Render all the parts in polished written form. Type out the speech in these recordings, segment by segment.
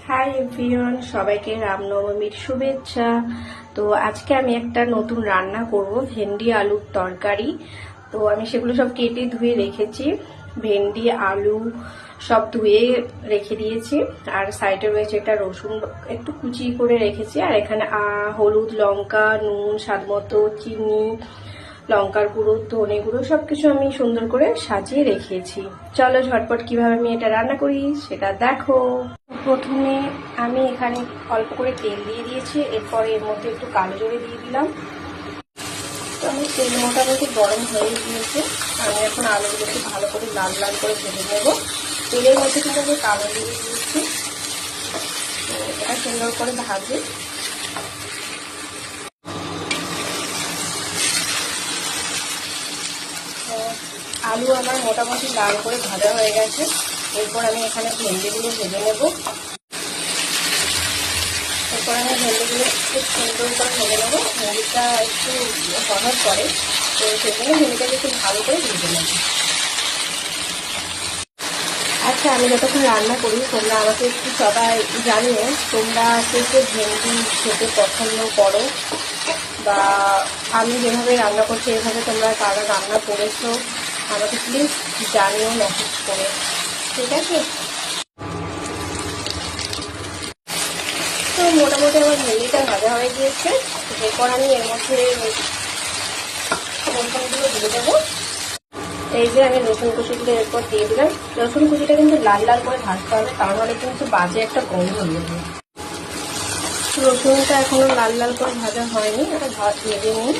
Hi everyone, সবাইকে রামনবমীর শুভেচ্ছা। তো আজকে আমি একটা নতুন রান্না করব, ভেন্ডি আলুর তরকারি। তো আমি সেগুলো সব কেটে ধুয়ে রেখেছি। ভেন্ডি আলু সব ধুয়ে রেখে দিয়েছি। আর সাইডে রয়েছে একটা রসুন একটু কুচি করে রেখেছি। আর এখানে হলুদ, লঙ্কা, নুন, স্বাদ মতো চিনি, লঙ্কার গুঁড়ো, ধনে গুঁড়ো সবকিছু আমি সুন্দর করে সাজিয়ে রেখেছি। চলো ঝটপট কিভাবে আমি এটা রান্না করি সেটা দেখো। প্রথমে আমি এখানে অল্প করে তেল দিয়ে দিয়েছি, এরপরে এর মধ্যে একটু কালো জিরে দিয়ে দিলাম। তো আমি তেল মোটামুটি গরম হয়ে গিয়েছে। আমি এখন আলুগুলোকে ভালো করে লাল লাল করে ভেজে নেব। তেলের মধ্যে কিন্তু আমি কালো জিরে দিয়েছি, এটা সুন্দর করে ভাজি। আলু আমার মোটামুটি লাল করে ভাজা হয়ে গেছে। এরপর আমি এখানে ভেন্ডিগুলো ভেজে নেব। এরপর আমি ভেন্ডিগুলো খুব সুন্দর করে ভেজে নেবো। ভেন্ডিটা একটু সহজ করে, তো সেজন্য ভেন্ডিটাকে একটু ভালো করে ভেজে নেব। আচ্ছা, আমি যতক্ষণ রান্না করি তোমরা আমাকে একটু সবাই জানিও তোমরা কে কে ভেন্ডি খেতে পছন্দ করো, বা আমি যেভাবে রান্না করছি এভাবে তোমরা কারা রান্না করেছো আমাকে প্লিজ জানিও মেসেজ করে, ঠিক আছে? তো মোটামুটি আমার ভেন্ডিটা ভাজা হয়ে গিয়েছে। এরপর আমি এর মধ্যে রসুনগুলো দিয়ে দেবো। এই যে আমি রসুন কুচিগুলো এরপর দিয়ে দিলাম। রসুন কুচিটা কিন্তু লাল লাল করে ভাজতে হবে, তার মানে কিন্তু বাজে একটা গন্ধ বেরোবে। রসুনটা এখনো লাল লাল করে ভাজা হয়নি, এটা ভেজে নিই।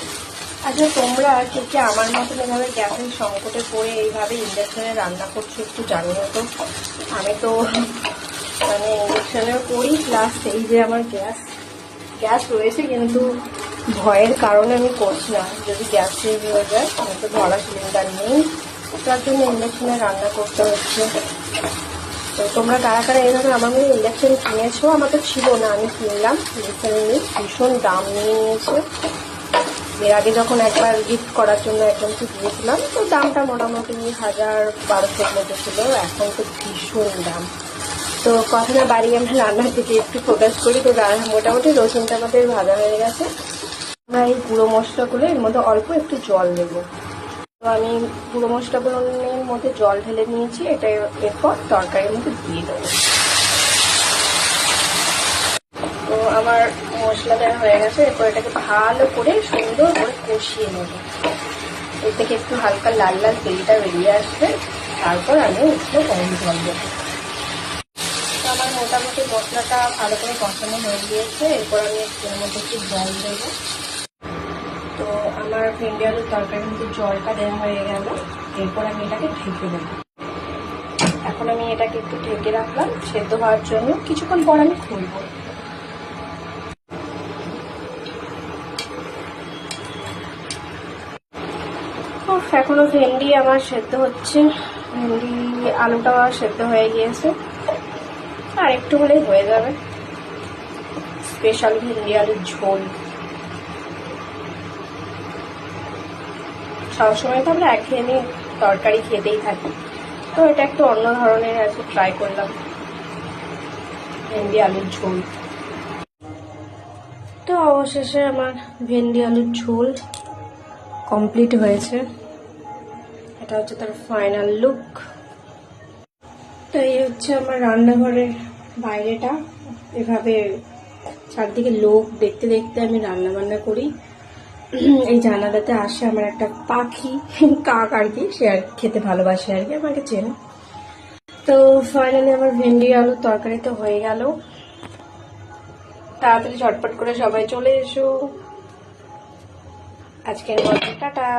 আচ্ছা, তোমরা কে আমার মতন এভাবে গ্যাসের সংকটে পড়ে এইভাবে ইন্ডাকশনে রান্না করছো একটু জানিও তো। আমি তো মানে ইন্ডাকশনেও করি, প্লাস এই যে আমার গ্যাস রয়েছে, কিন্তু ভয়ের কারণে আমি করছি না। যদি গ্যাস শেষ হয়ে যায়, আমি তো ধরা সিলিন্ডার নেই, তার জন্য ইন্ডাকশনে রান্না করতে হচ্ছে। তো তোমরা কারা কারা এইভাবে আমার মধ্যে ইন্ডাকশন কিনেছো? আমার তো ছিল না, আমি কিনলাম রিসেন্টলি। ভীষণ দাম নিয়ে নিয়েছে। এর আগে যখন একবার গিফট করার জন্য একজনকে দিয়েছিলাম, তো দামটা মোটামুটি 1000-1200 মতো ছিল। এখন তো ভীষণ দাম। তো কথা না বাড়ি আমরা রান্নার দিকে একটু ফোকাস করি। তো মোটামুটি রসুনটা আমাদের ভাজা হয়ে গেছে। আমরা এই গুঁড়ো মশলাগুলো এর মধ্যে অল্প একটু জল দেব। তো আমি গুঁড়ো মশলাগুলোর মধ্যে জল ঢেলে নিয়েছি, এটা এরপর তরকারির মধ্যে দিয়ে দেবো। তো আমার মশলা দেওয়া হয়ে গেছে। এরপর এটাকে ভালো করে সুন্দর করে কষিয়ে নেব। এর থেকে একটু হালকা লাল লাল তেলটা বেরিয়ে আসবে, তারপর আমি একটু গরম জল দেবো। তো আমার মোটামুটি মশলাটা ভালো করে কষানো হয়ে গিয়েছে। এরপর আমি এর মধ্যে একটু জল দেবো। তো আমার ভেন্ডি আলুর তরকারি কিন্তু জলটা দেওয়া হয়ে গেল। এরপর আমি এটাকে ঢেকে দেবো। এখন আমি এটাকে একটু ঢেকে রাখলাম সেদ্ধ হওয়ার জন্য। কিছুক্ষণ পর আমি খুলবো। এখনো ভেন্ডি আমার সেদ্ধ হচ্ছে। ভেন্ডি আলুটা সেদ্ধ হয়ে গিয়েছে, আর একটু হলেই হয়ে যাবে। স্পেশাল ভেন্ডি আলুর ঝোল। সবসময় তো আমরা একঘেয়েমি তরকারি খেতেই থাকি, তো এটা একটু অন্য ধরনের আছে, ট্রাই করলাম ভেন্ডি আলুর ঝোল। তো অবশেষে আমার ভেন্ডি আলুর ঝোল কমপ্লিট হয়েছে। এটা হচ্ছে তার ফাইনাল লুক। তো এই হচ্ছে আমার রান্নাঘরের বাইরেটা। এভাবে চারদিকে লোক দেখতে দেখতে আমি রান্না বান্না করি। এই জানালাতে আসে আমার একটা পাখি, কাক আর কি, সে আর খেতে ভালোবাসে আর কি, আমাকে চেনে। তো ফাইনালি আমার ভেন্ডি আলুর তরকারি তো হয়ে গেল। তাড়াতাড়ি ঝটপট করে সবাই চলে এসো। আজকের মতো টাটা।